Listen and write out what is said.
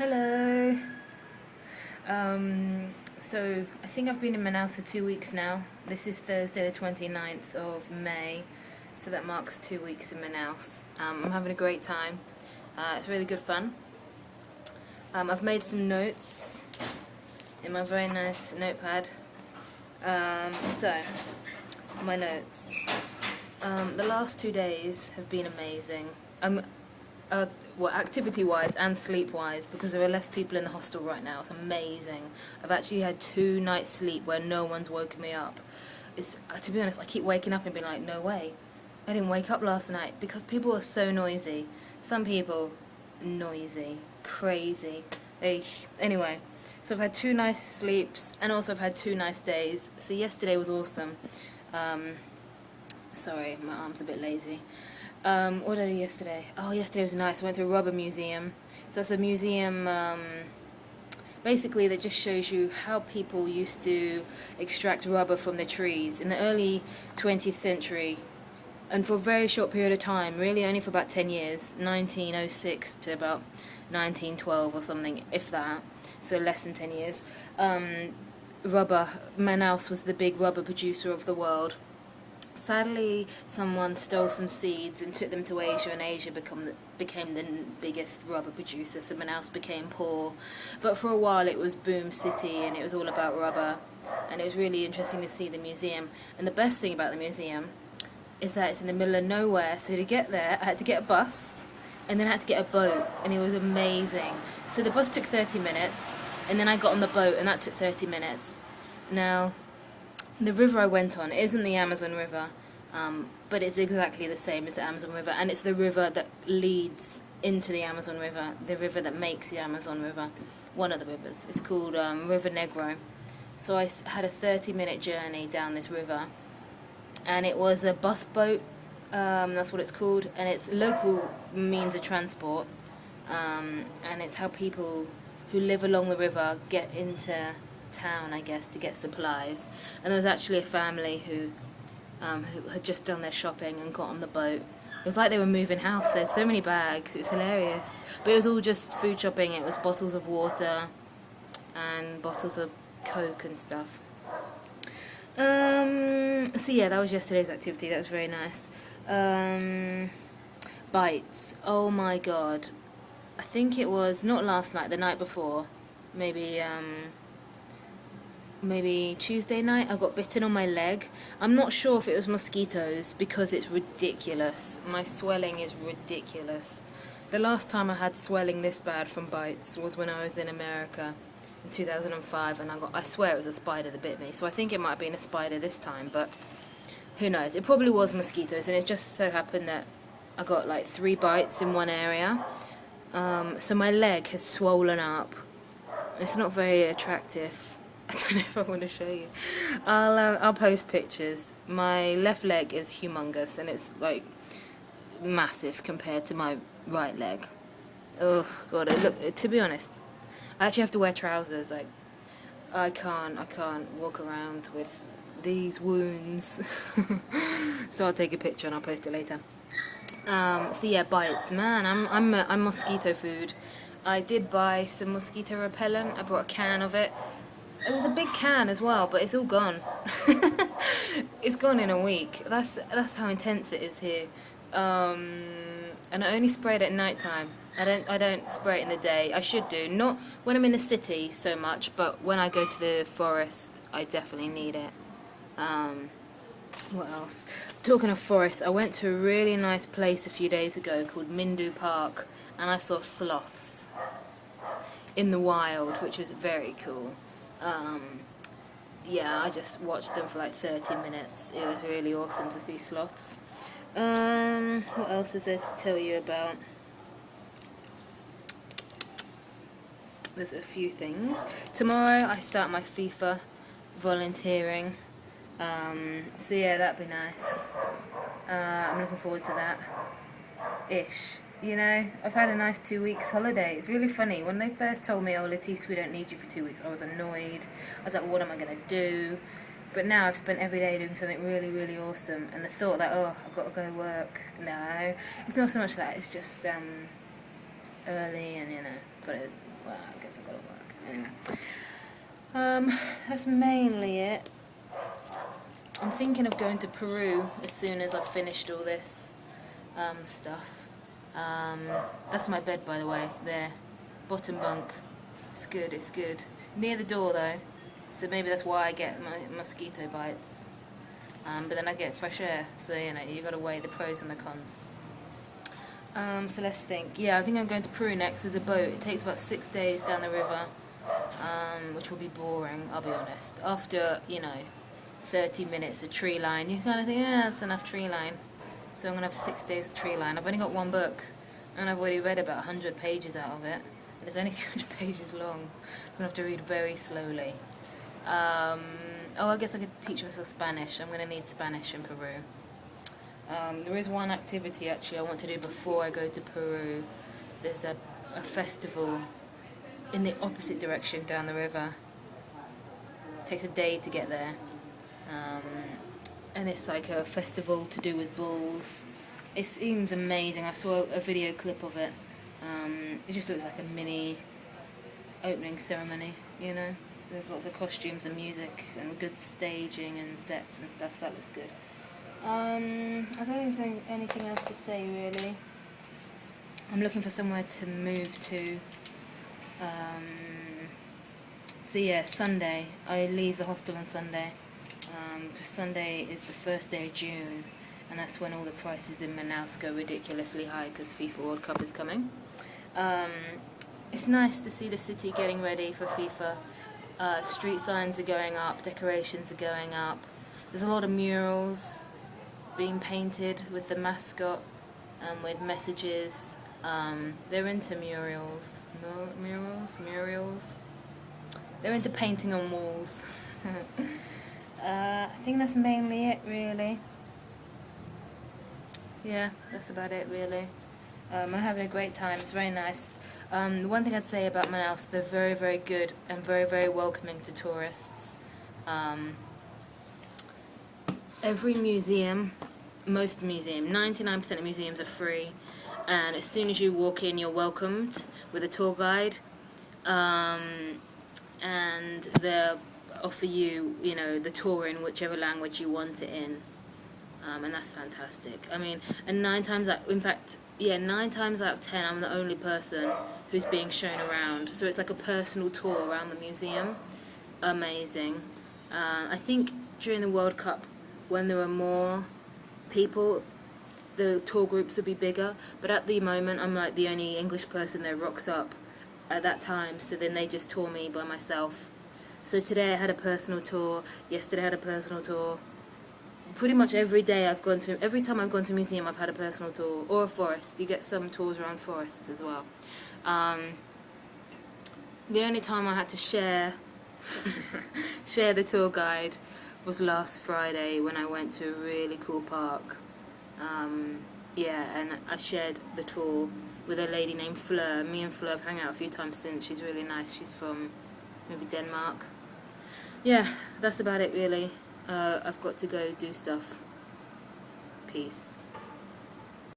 Hello. So I think I've been in Manaus for 2 weeks now. This is Thursday the 29th of May, so that marks 2 weeks in Manaus. I'm having a great time. It's really good fun. I've made some notes in my very nice notepad. So, my notes. The last 2 days have been amazing. Activity-wise and sleep-wise, because there are less people in the hostel right now. It's amazing. I've actually had 2 nights sleep where no one's woken me up. To be honest, I keep waking up and being like, no way, I didn't wake up last night, because people are so noisy. Some people, noisy, crazy. Anyway, so I've had 2 nice sleeps, and also I've had 2 nice days. So yesterday was awesome. Sorry, my arm's a bit lazy. What did I do yesterday? Oh, yesterday was nice. I went to a rubber museum. So that's a museum, basically, that just shows you how people used to extract rubber from the trees in the early 20th century. And for a very short period of time, really only for about 10 years, 1906 to about 1912 or something, if that, so less than 10 years. Manaus was the big rubber producer of the world. Sadly, someone stole some seeds and took them to Asia, and Asia became the biggest rubber producer, so Manaus became poor. But for a while it was boom city, and it was all about rubber, and it was really interesting to see the museum. And the best thing about the museum is that it's in the middle of nowhere, so to get there I had to get a bus, and then I had to get a boat, and it was amazing. So the bus took 30 minutes, and then I got on the boat, and that took 30 minutes. Now, the river I went on isn't the Amazon River, but it's exactly the same as the Amazon River, and it's the river that leads into the Amazon River, the river that makes the Amazon River, one of the rivers. It's called River Negro. So I had a 30-minute journey down this river, and it was a bus boat, that's what it's called, and it's local means of transport, and it's how people who live along the river get into town, I guess, to get supplies. And there was actually a family who had just done their shopping and got on the boat. It was like they were moving house. They had so many bags. It was hilarious. But it was all just food shopping. It was bottles of water and bottles of Coke and stuff. So yeah, that was yesterday's activity. That was very nice. Bites. Oh my god. I think it was not last night, the night before. Maybe Tuesday night, I got bitten on my leg. I'm not sure if it was mosquitoes, because it's ridiculous. My swelling is ridiculous. The last time I had swelling this bad from bites was when I was in America in 2005, and I swear it was a spider that bit me. So I think it might have been a spider this time, but who knows. It probably was mosquitoes, and it just so happened that I got like 3 bites in one area. So my leg has swollen up. It's not very attractive. I don't know if I want to show you. I'll post pictures. My left leg is humongous, and it's like massive compared to my right leg. Oh god, to be honest, I actually have to wear trousers. Like, I can't walk around with these wounds. So I'll take a picture and I'll post it later. So yeah, bites. Man, I'm mosquito food. I did buy some mosquito repellent. I brought a can of it. It was a big can as well, but it's all gone. It's gone in a week. That's how intense it is here. And I only spray it at night time. I don't spray it in the day. I should do. Not when I'm in the city so much, but when I go to the forest, I definitely need it. What else? Talking of forest, I went to a really nice place a few days ago called Mindu Park, and I saw sloths in the wild, which was very cool. Yeah, I just watched them for like 30 minutes. It was really awesome to see sloths. What else is there to tell you about? There's a few things. Tomorrow I start my FIFA volunteering. So yeah, that'd be nice. I'm looking forward to that. You know, I've had a nice 2 weeks holiday. It's really funny. When they first told me, oh, Lettice, we don't need you for 2 weeks, I was annoyed. I was like, what am I going to do? But now I've spent every day doing something really, really awesome. And the thought that, oh, I've got to go work. No, it's not so much that. It's just early and, you know, Got it. Well, I guess I got to work. Anyway. That's mainly it. I'm thinking of going to Peru as soon as I've finished all this stuff. That's my bed, by the way, there. Bottom bunk. It's good, it's good. Near the door, though, so maybe that's why I get my mosquito bites. But then I get fresh air, so, you know, you got to weigh the pros and the cons. So let's think. Yeah, I think I'm going to Peru next. There's a boat. It takes about 6 days down the river, which will be boring, I'll be honest. After, you know, 30 minutes of tree line, you kind of think, yeah, that's enough tree line. So I'm going to have 6 days of tree line. I've only got one book, and I've already read about 100 pages out of it. And it's only 300 pages long. I'm going to have to read very slowly. Oh, I guess I could teach myself Spanish. I'm going to need Spanish in Peru. There is one activity, actually, I want to do before I go to Peru. There's a festival in the opposite direction down the river. It takes a day to get there. And it's like a festival to do with bulls. It seems amazing. I saw a video clip of it. It just looks like a mini opening ceremony, you know. There's lots of costumes and music and good staging and sets and stuff, so that looks good. I don't think anything else to say, really. I'm looking for somewhere to move to. So yeah, Sunday. I leave the hostel on Sunday. Because Sunday is the first day of June, and that's when all the prices in Manaus go ridiculously high because FIFA World Cup is coming. It's nice to see the city getting ready for FIFA. Street signs are going up, decorations are going up. There's a lot of murals being painted with the mascot and with messages. They're into murals. Murals? They're into painting on walls. I think that's mainly it, really. Yeah, that's about it, really. I'm having a great time. It's very nice. The one thing I'd say about Manaus, they're very, very good and very, very welcoming to tourists. Every museum, most museums, 99% of museums are free, and as soon as you walk in, you're welcomed with a tour guide, and they'll offer you, you know, the tour in whichever language you want it in, and that's fantastic. I mean, and 9 times out of 10, I'm the only person who's being shown around. So it's like a personal tour around the museum. Amazing. I think during the World Cup, when there were more people, the tour groups would be bigger. But at the moment, I'm like the only English person that rocks up at that time. So then they just tour me by myself. So today I had a personal tour. Yesterday I had a personal tour. Pretty much every time I've gone to a museum, I've had a personal tour, or a forest. You get some tours around forests as well. The only time I had to share the tour guide was last Friday when I went to a really cool park. And I shared the tour with a lady named Fleur. Me and Fleur have hung out a few times since. She's really nice. She's from maybe Denmark. Yeah, that's about it, really. I've got to go do stuff. Peace.